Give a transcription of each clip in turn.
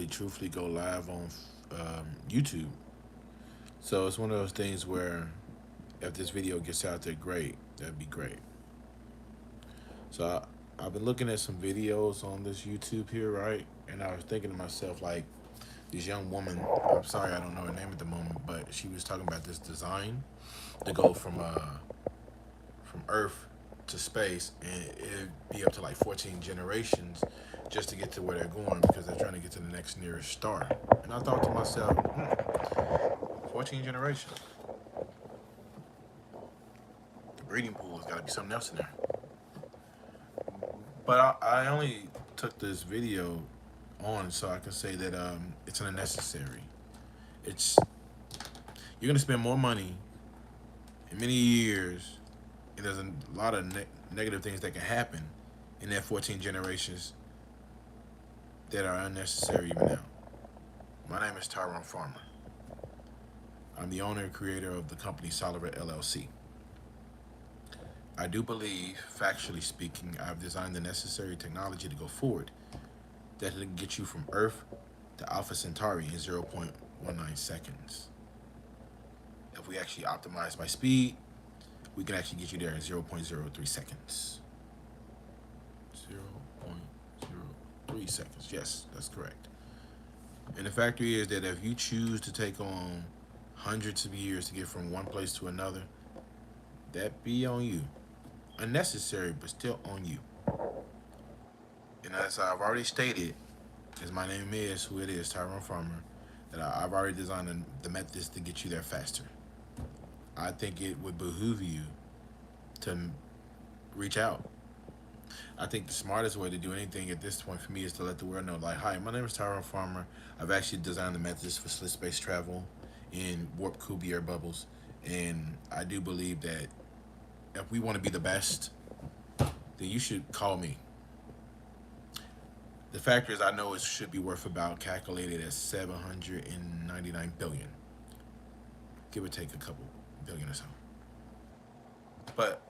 really truthfully go live on YouTube. So it's one of those things where if this video gets out there, great. That'd be great. So I've been looking at some videos on this YouTube here, right? And I was thinking to myself, like, this young woman, I'm sorry I don't know her name at the moment, but she was talking about this design to go from Earth to space, and it'd be up to like 14 generations just to get to where they're going because they're trying to get to the next nearest star. And I thought to myself, 14 generations. The breeding pool has got to be something else in there. But I only took this video on so I can say that it's unnecessary. It's you're gonna spend more money in many years, and there's a lot of negative things that can happen in that 14 generations that are unnecessary even now. My name is Tyrone Farmer. I'm the owner and creator of the company Soliver LLC. I do believe, factually speaking, I've designed the necessary technology to go forward that will get you from Earth to Alpha Centauri in 0.19 seconds. If we actually optimize by speed, we can actually get you there in 0.03 seconds. 0.03 seconds. Yes, that's correct. And the fact is that if you choose to take on hundreds of years to get from one place to another, that be on you. Unnecessary, but still on you. And as I've already stated, as my name is who it is, Tyrone Farmer, that I've already designed the methods to get you there faster. I think it would behoove you to reach out. I think the smartest way to do anything at this point for me is to let the world know, like, hi, my name is Tyrone Farmer. I've actually designed the methods for slit space travel in warp Kubi bubbles. And I do believe that if we want to be the best, then you should call me. The factor is I know it should be worth about calculated at 799 billion. Give or take a couple billion or so. But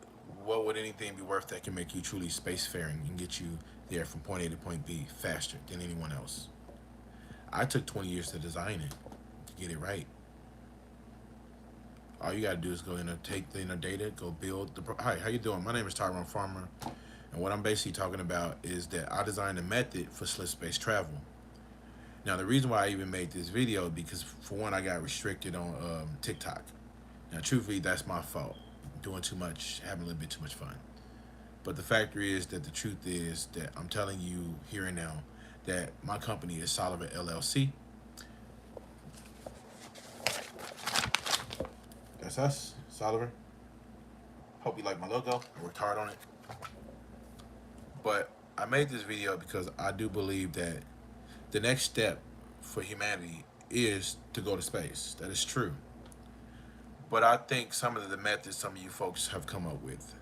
what would anything be worth that can make you truly spacefaring and get you there from point A to point B faster than anyone else? I took 20 years to design it, to get it right. All you gotta do is go in and take the inner data, go build the. Hi, how you doing? My name is Tyrone Farmer, and what I'm basically talking about is that I designed a method for slit space travel. Now, the reason why I even made this video because for one, I got restricted on TikTok. Now, truthfully, that's my fault. Doing too much, having a little bit too much fun. But the factor is that the truth is that I'm telling you here and now that my company is Soliver LLC. That's us, Soliver. Hope you like my logo. I worked hard on it. But I made this video because I do believe that the next step for humanity is to go to space. That is true. But I think some of the methods some of you folks have come up with,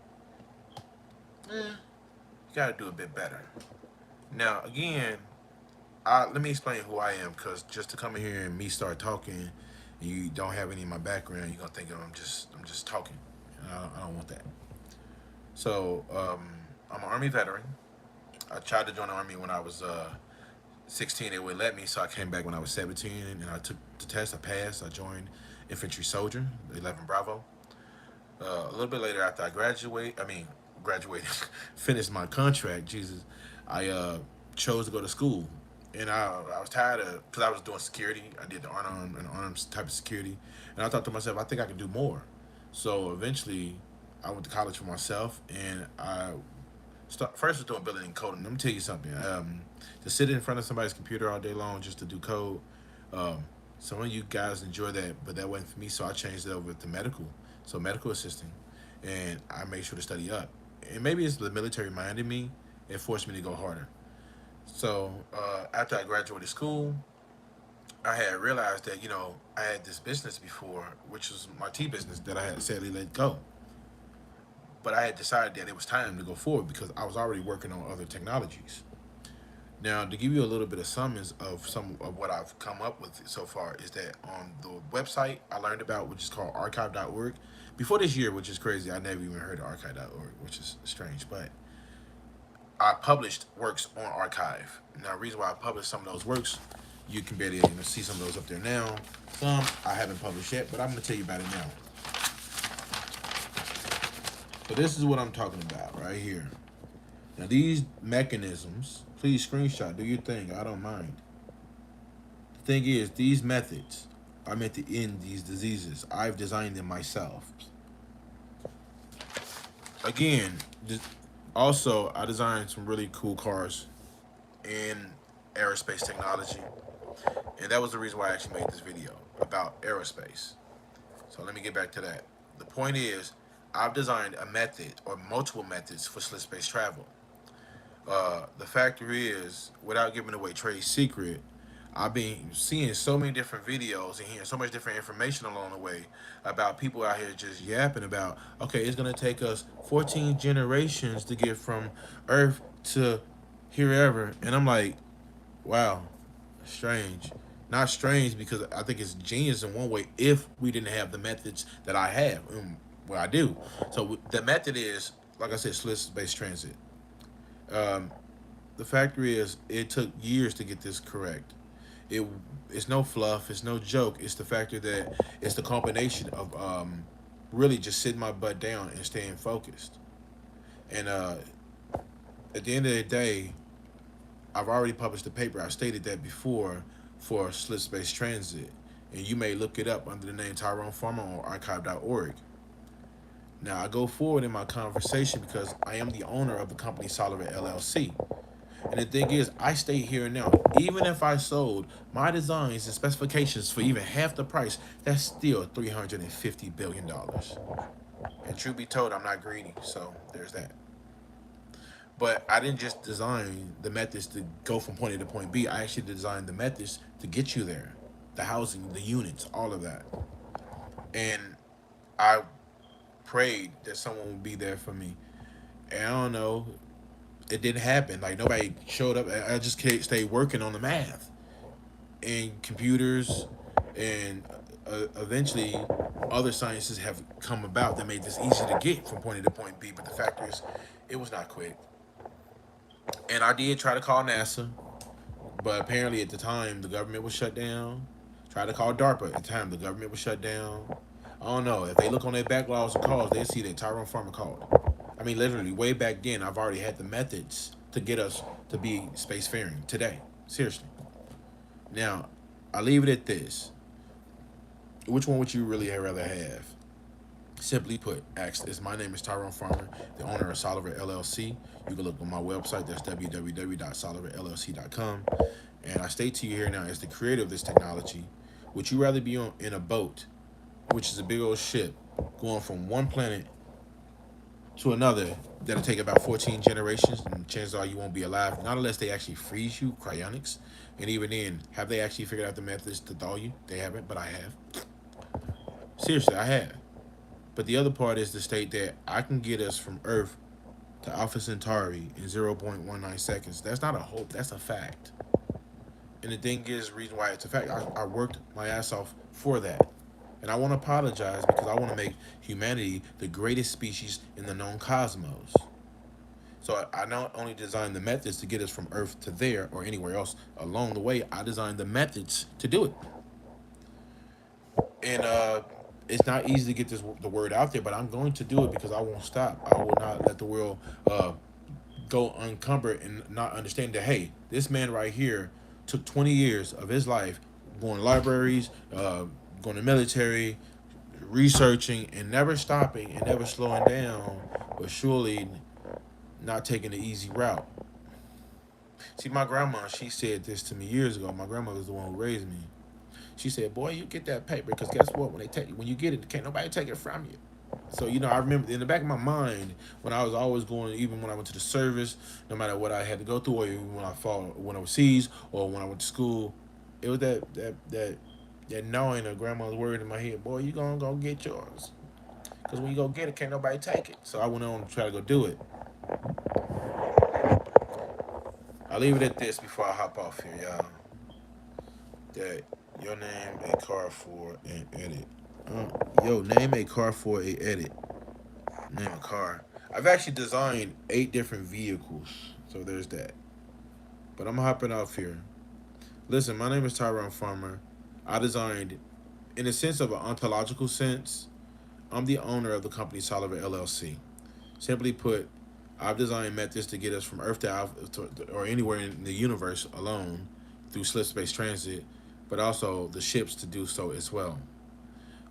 you gotta do a bit better. Now, again, let me explain who I am, because just to come in here and me start talking, and you don't have any of my background, you're gonna think I'm just talking. And I don't want that. So, I'm an Army veteran. I tried to join the Army when I was 16. They wouldn't let me, so I came back when I was 17, and I took the test. I passed. I joined infantry soldier, 11 Bravo. A little bit later, after I graduated, finished my contract. Jesus, I chose to go to school, and I was tired of because I was doing security. I did the unarmed and armed type of security, and I thought to myself, I think I could do more. So eventually, I went to college for myself, and I first was doing building and coding. Let me tell you something. To sit in front of somebody's computer all day long just to do code, some of you guys enjoy that, but that wasn't for me. So I changed it over to medical, so medical assisting, and I made sure to study up. And maybe it's the military mind in me. It forced me to go harder. So after I graduated school, I had realized that I had this business before, which was my tea business that I had sadly let go. But I had decided that it was time to go forward because I was already working on other technologies. Now, to give you a little bit of summons of some of what I've come up with so far is that on the website I learned about, which is called archive.org, before this year, which is crazy, I never even heard of archive.org, which is strange, but I published works on archive. Now, the reason why I published some of those works You can barely see some of those up there now. Some I haven't published yet, but I'm going to tell you about it now. So this is what I'm talking about right here. Now these mechanisms, please screenshot, do your thing. I don't mind. The thing is, these methods are meant to end these diseases. I've designed them myself. Again, also I designed some really cool cars in aerospace technology, and that was the reason why I actually made this video about aerospace. So let me get back to that. The point is, I've designed a method or multiple methods for slip space travel. The factor is, without giving away trade secret, I've been seeing so many different videos and hearing so much different information along the way about people out here just yapping about, okay, it's gonna take us 14 generations to get from Earth to herever, and I'm like, wow, strange. Not strange because I think it's genius in one way if we didn't have the methods that I have. Well, I do. So the method is, like I said, slip space transit. Um, the factor is, it took years to get this correct. It it's no fluff. It's no joke. It's the factor that it's the combination of really just sitting my butt down and staying focused. And at the end of the day, I've already published a paper. I stated that before for slip space transit, and you may look it up under the name Tyrone Farmer on archive.org. Now I go forward in my conversation because I am the owner of the company Solver LLC. And the thing is, I stay here and now. Even if I sold my designs and specifications for even half the price, that's still $350 billion. And truth be told, I'm not greedy, so there's that. But I didn't just design the methods to go from point A to point B. I actually designed the methods to get you there, the housing, the units, all of that. And I prayed that someone would be there for me. And I don't know, it didn't happen. Like nobody showed up. I just stayed working on the math and computers, and eventually other sciences have come about that made this easy to get from point A to point B. But the fact is, it was not quick. And I did try to call NASA, but apparently at the time the government was shut down. Tried to call DARPA at the time the government was shut down. I don't know. If they look on their backlogs of calls, they see that Tyrone Farmer called. I mean, literally, way back then, I've already had the methods to get us to be spacefaring today. Seriously. Now, I leave it at this. Which one would you really rather have? Simply put, my name is Tyrone Farmer, the owner of Solver LLC. You can look on my website. That's www.solverllc.com. And I state to you here now, as the creator of this technology, would you rather be in a boat, which is a big old ship, going from one planet to another that'll take about 14 generations, and chances are you won't be alive, not unless they actually freeze you, cryonics. And even then, have they actually figured out the methods to thaw you? They haven't, but I have. Seriously, I have. But the other part is to state that I can get us from Earth to Alpha Centauri in 0.19 seconds. That's not a hope, that's a fact. And the thing is, the reason why it's a fact, I worked my ass off for that. And I want to apologize because I want to make humanity the greatest species in the known cosmos. So I not only designed the methods to get us from Earth to there or anywhere else along the way, I designed the methods to do it. And it's not easy to get the word out there, but I'm going to do it because I won't stop. I will not let the world go unencumbered and not understand that, hey, this man right here took 20 years of his life going to libraries, going to military, researching, and never stopping and never slowing down, but surely not taking the easy route. See, my grandma, she said this to me years ago. My grandmother was the one who raised me. She said, "Boy, you get that paper, because guess what? When you get it, can't nobody take it from you." So, I remember in the back of my mind when I was always going, even when I went to the service, no matter what I had to go through, or even when I was overseas, or when I went to school, it was that knowing of grandma's word in my head, "Boy, you gonna go get yours, because when you go get it, can't nobody take it." So I went on to try to go do it. I'll leave it at this before I hop off here, y'all. That your name a car for an edit. Name a car for a edit. Name a car. I've actually designed 8 different vehicles, so there's that. But I'm hopping off here. Listen, my name is Tyrone Farmer. I designed, in a sense of an ontological sense, I'm the owner of the company Soliver LLC. Simply put, I've designed methods to get us from Earth to Alpha or anywhere in the universe alone through slip space transit, but also the ships to do so as well.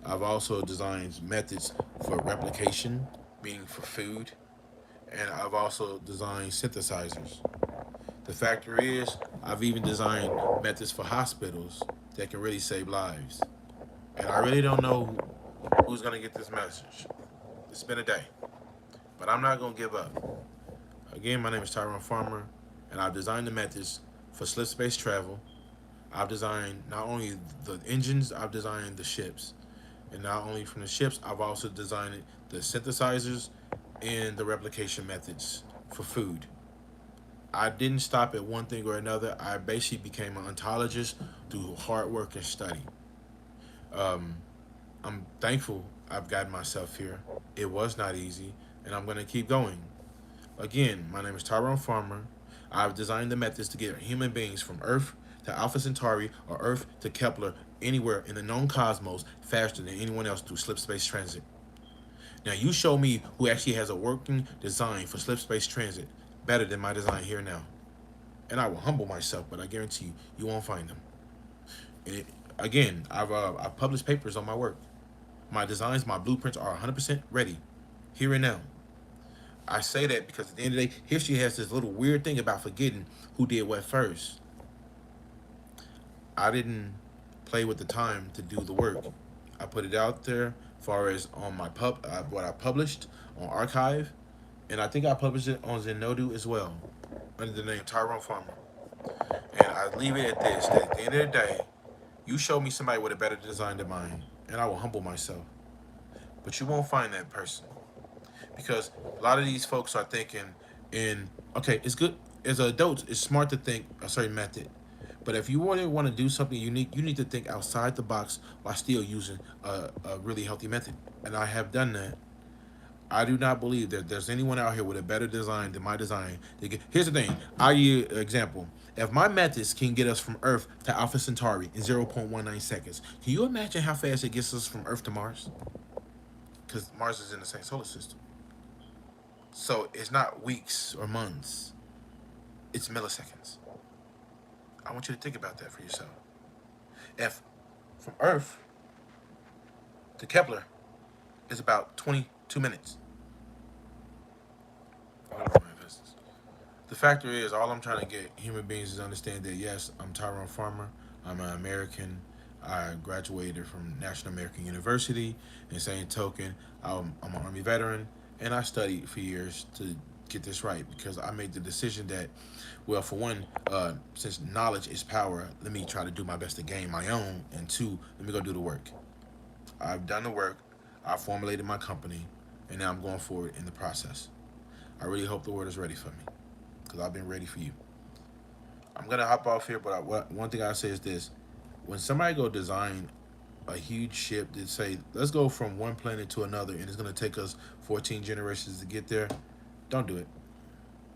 I've also designed methods for replication, meaning for food, and I've also designed synthesizers. The factor is, I've even designed methods for hospitals that can really save lives. And I really don't know who's going to get this message. It's been a day, but I'm not going to give up. Again, my name is Tyrone Farmer, and I've designed the methods for slip space travel. I've designed not only the engines, I've designed the ships. And not only from the ships, I've also designed the synthesizers and the replication methods for food. I didn't stop at one thing or another. I basically became an ontologist through hard work and study. Um, I'm thankful I've gotten myself here. It was not easy, and I'm going to keep going. Again, my name is Tyrone Farmer. I've designed the methods to get human beings from Earth to Alpha Centauri or Earth to Kepler anywhere in the known cosmos faster than anyone else through slip space transit. Now, you show me who actually has a working design for slip space transit better than my design here now. And I will humble myself, but I guarantee you, you won't find them. It, again, I've published papers on my work. My designs, my blueprints are 100% ready, here and now. I say that because at the end of the day, history has this little weird thing about forgetting who did what first. I didn't play with the time to do the work. I put it out there as far as on my what I published on Archive, and I think I published it on Zenodo as well, under the name Tyrone Farmer. And I leave it at this: that at the end of the day, you show me somebody with a better design than mine, and I will humble myself. But you won't find that person because a lot of these folks are thinking in okay, it's good as adults. It's smart to think a certain method, but if you really want to do something unique, you need to think outside the box while still using a really healthy method. And I have done that. I do not believe that there's anyone out here with a better design than my design. Here's the thing. I give an example. If my methods can get us from Earth to Alpha Centauri in 0.19 seconds, can you imagine how fast it gets us from Earth to Mars? Because Mars is in the same solar system. So it's not weeks or months, it's milliseconds. I want you to think about that for yourself. If from Earth to Kepler is about 22 minutes. The factor is, all I'm trying to get human beings is understand that yes, I'm Tyrone Farmer. I'm an American. I graduated from National American University. In same token, I'm an Army veteran, and I studied for years to get this right because I made the decision that, well, for one, since knowledge is power, let me try to do my best to gain my own, and two, let me go do the work. I've done the work. I formulated my company, and now I'm going forward in the process. I really hope the world is ready for me because I've been ready for you. I'm gonna hop off here, but one thing I say is this: when somebody go design a huge ship that say, let's go from one planet to another, and it's gonna take us 14 generations to get there, don't do it.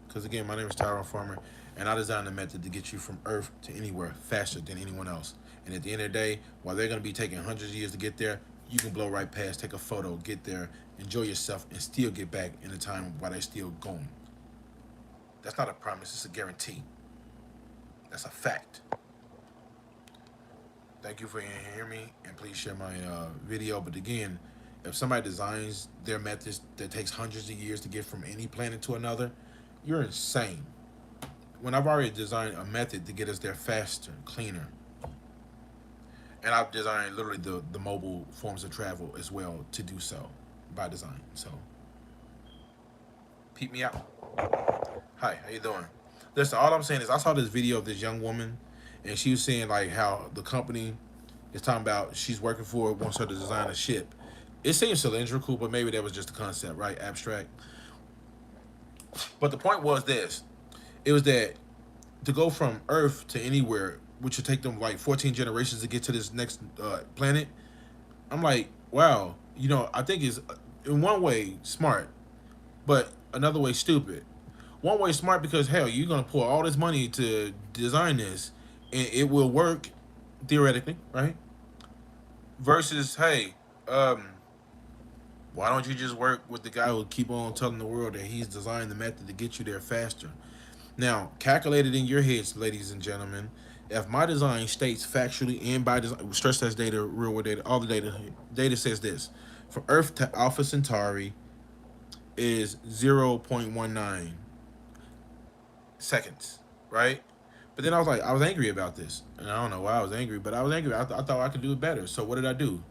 Because again, my name is Tyrone Farmer, and I designed a method to get you from Earth to anywhere faster than anyone else. And at the end of the day, while they're gonna be taking hundreds of years to get there, you can blow right past, take a photo, get there, enjoy yourself, and still get back in a time while they're still going. That's not a promise, it's a guarantee. That's a fact. Thank you for hearing me, and please share my video. But again, if somebody designs their methods that takes hundreds of years to get from any planet to another, you're insane. When I've already designed a method to get us there faster, cleaner, and I've designed literally the mobile forms of travel as well to do so by design. So, peep me out. Hi, how you doing? Listen, all I'm saying is I saw this video of this young woman, and she was saying like how the company is talking about she's working for it, wants her to design a ship. It seems cylindrical, but maybe that was just a concept, right? Abstract. But the point was this: it was that to go from Earth to anywhere, which would take them like 14 generations to get to this next planet. I'm like, wow, I think it's in one way smart, but another way stupid. One way smart because hell, you're gonna pour all this money to design this, and it will work theoretically, right? Versus, hey, um, why don't you just work with the guy who keep on telling the world that he's designed the method to get you there faster? Now, calculate it in your heads, ladies and gentlemen. If my design states factually and by design, stress test data, real world data, all the data says this: from Earth to Alpha Centauri is 0.19 seconds, right? But then I was angry about this, and I don't know why I was angry, but I was angry. I thought I could do it better. So what did I do?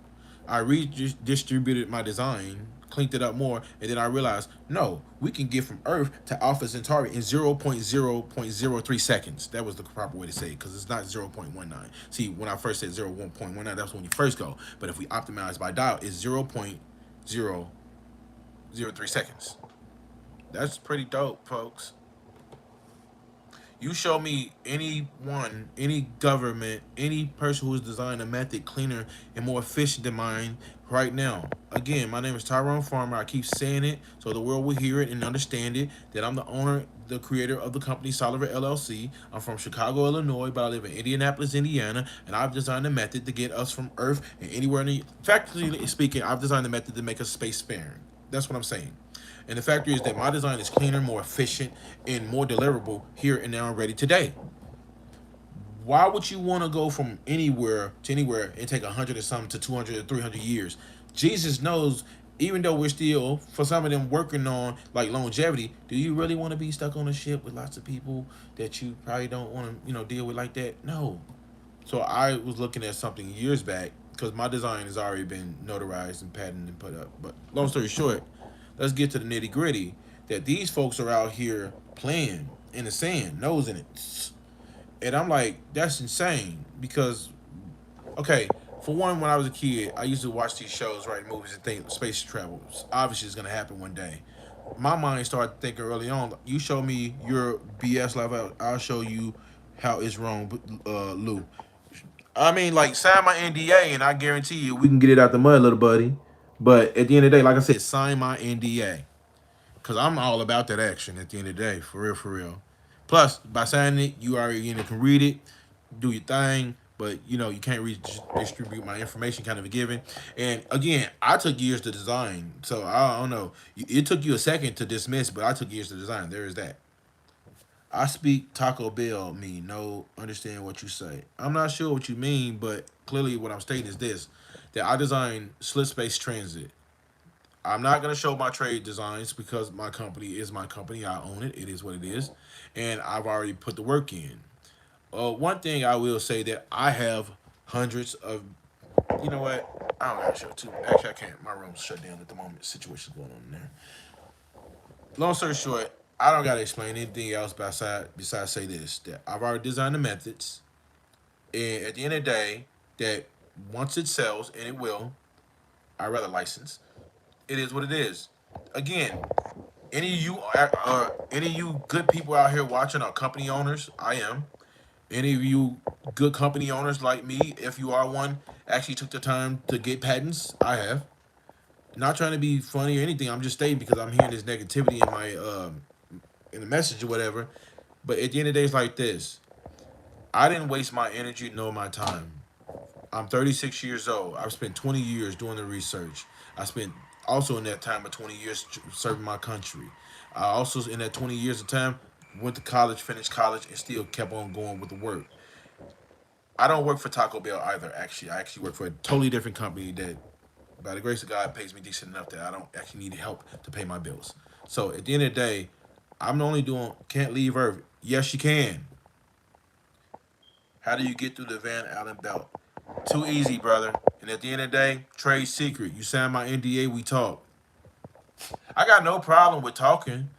I redistributed my design, cleaned it up more, and then I realized, no, we can get from Earth to Alpha Centauri in 0.0.03 seconds. That was the proper way to say it, because it's not 0.19. See, when I first said 0.19, that's when you first go. But if we optimize by dial, it's 0.003 seconds. That's pretty dope, folks. You show me anyone, any government, any person who's designed a method cleaner and more efficient than mine right now. Again, my name is Tyrone Farmer. I keep saying it so the world will hear it and understand it that I'm the owner, the creator of the company Soliver LLC. I'm from Chicago, Illinois, but I live in Indianapolis, Indiana, and I've designed a method to get us from Earth and anywhere in the factually speaking, I've designed a method to make us space sparing. That's what I'm saying. And the factor is that my design is cleaner, more efficient, and more deliverable here and now and ready today. Why would you want to go from anywhere to anywhere and take 100 or something to 200 or 300 years? Jesus knows, even though we're still, for some of them, working on like longevity, do you really want to be stuck on a ship with lots of people that you probably don't want to, deal with like that? No. So I was looking at something years back because my design has already been notarized and patented and put up. But long story short, let's get to the nitty gritty. That these folks are out here playing in the sand, nosing it, and I'm like, that's insane. Because, okay, for one, when I was a kid, I used to watch these shows, write movies, and think space travel obviously is gonna happen one day. My mind started thinking early on. You show me your BS level, I'll show you how it's wrong, Lou. I mean, like, sign my NDA, and I guarantee you we can get it out the mud, little buddy. But at the end of the day, like I said, sign my NDA. Because I'm all about that action at the end of the day, for real, for real. Plus, by signing it, you already can read it, do your thing, but you can't redistribute my information, kind of a given. And again, I took years to design, so I don't know. It took you a second to dismiss, but I took years to design. There is that. I speak Taco Bell, me no understand what you say. I'm not sure what you mean, but clearly what I'm stating is this: that I designed slit space transit. I'm not gonna show my trade designs because my company is my company. I own it. It is what it is, and I've already put the work in. One thing I will say that I have hundreds of. You know what? I don't gotta show too. Actually, I can't. My room's shut down at the moment. Situation's going on in there. Long story short, I don't gotta explain anything else besides say this: that I've already designed the methods, and at the end of the day, that once it sells, and it will, I rather license. It is what it is. Again, any of you good people out here watching are company owners. I am. Any of you good company owners like me, if you are one, actually took the time to get patents. I have. Not trying to be funny or anything. I'm just stating because I'm hearing this negativity in my in the message or whatever. But at the end of the day, it's like this. I didn't waste my energy nor my time. I'm 36 years old. I've spent 20 years doing the research. I spent also in that time of 20 years serving my country. I also in that 20 years of time went to college, finished college, and still kept on going with the work. I don't work for Taco Bell either. Actually, I actually work for a totally different company that, by the grace of God, pays me decent enough that I don't actually need help to pay my bills. So at the end of the day, I'm only doing can't leave Earth. Yes, you can. How do you get through the Van Allen belt? Too easy, brother. And at the end of the day, trade secret. You sign my NDA, we talk. I got no problem with talking,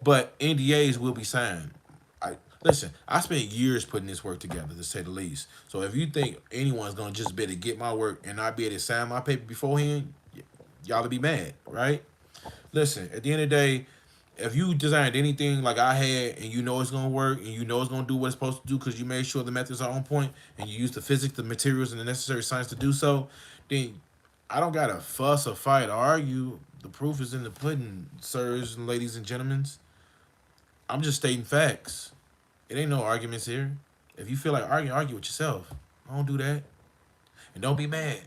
but NDAs will be signed. Listen. I spent years putting this work together, to say the least. So if you think anyone's gonna just be able to get my work and not be able to sign my paper beforehand, y'all to be mad, right? Listen. At the end of the day, if you designed anything like I had and you know it's gonna work and you know it's gonna do what it's supposed to do because you made sure the methods are on point and you use the physics, the materials, and the necessary science to do so, then I don't gotta fuss or fight or argue. The proof is in the pudding, sirs and ladies and gentlemen. I'm just stating facts. It ain't no arguments here. If you feel like arguing, argue with yourself. Don't do that. And don't be mad.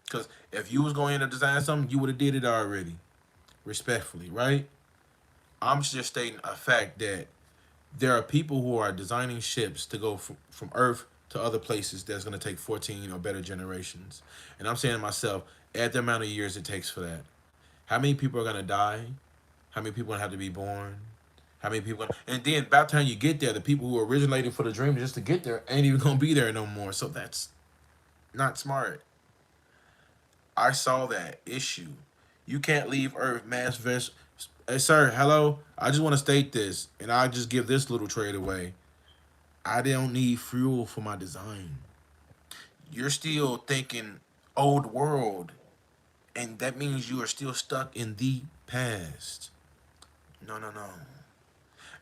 Because if you was going to design something, you would have did it already. Respectfully, right? I'm just stating a fact that there are people who are designing ships to go from Earth to other places that's going to take 14 or better generations. And I'm saying to myself, at the amount of years it takes for that, how many people are going to die? How many people are going to have to be born? How many people? And then by the time you get there, the people who originated for the dream just to get there ain't even going to be there no more. So that's not smart. I saw that issue. You can't leave Earth mass vest. Hey, sir, hello. I just want to state this, and I just give this little trade away. I don't need fuel for my design. You're still thinking old world, and that means you are still stuck in the past. No, no, no.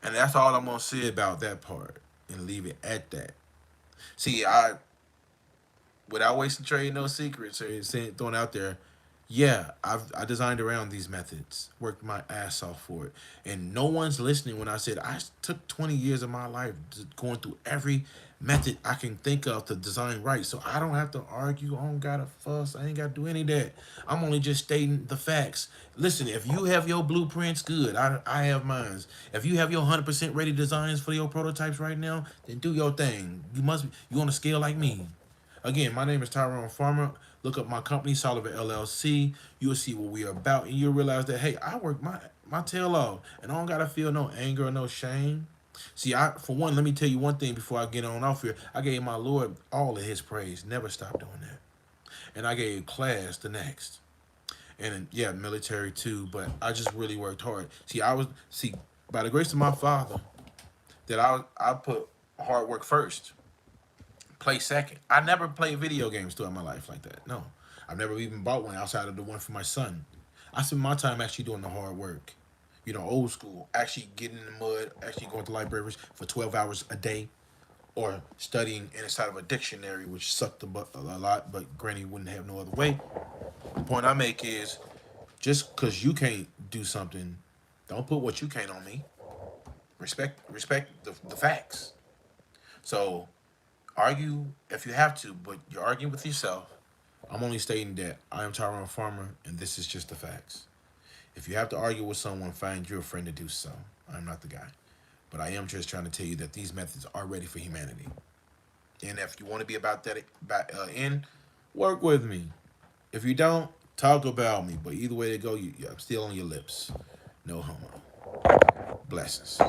And that's all I'm gonna say about that part, and leave it at that. See, I without wasting trade no secrets or saying throwing out there, yeah, I designed around these methods, worked my ass off for it, and no one's listening when I said I took 20 years of my life going through every method I can think of to design right, so I don't have to argue. I don't gotta fuss. I ain't gotta do any of that. I'm only just stating the facts. Listen, if you have your blueprints, good. I have mine. If you have your 100% ready designs for your prototypes right now, then do your thing. You on a scale like me. Again, my name is Tyrone Farmer. Look up my company, Sullivan LLC. You'll see what we are about, and you'll realize that hey, I work my tail off, and I don't gotta feel no anger or no shame. See, I for one, let me tell you one thing before I get on off here. I gave my Lord all of His praise. Never stop doing that. And I gave class the next, and yeah, military too. But I just really worked hard. See by the grace of my Father that I put hard work first, play second. I never played video games throughout my life like that. No, I've never even bought one outside of the one for my son. I spend my time actually doing the hard work. Old school, actually getting in the mud, actually going to libraries for 12 hours a day, or studying inside of a dictionary, which sucked the butt a lot, but granny wouldn't have no other way. The point I make is just because you can't do something, don't put what you can't on me. Respect the facts. So argue if you have to, but you're arguing with yourself. I'm only stating that I am Tyrone Farmer, and this is just the facts. If you have to argue with someone, find your friend to do so. I'm not the guy. But I am just trying to tell you that these methods are ready for humanity. And if you want to be about that work with me. If you don't, talk about me. But either way they go, I'm still on your lips. No homo. Blessings.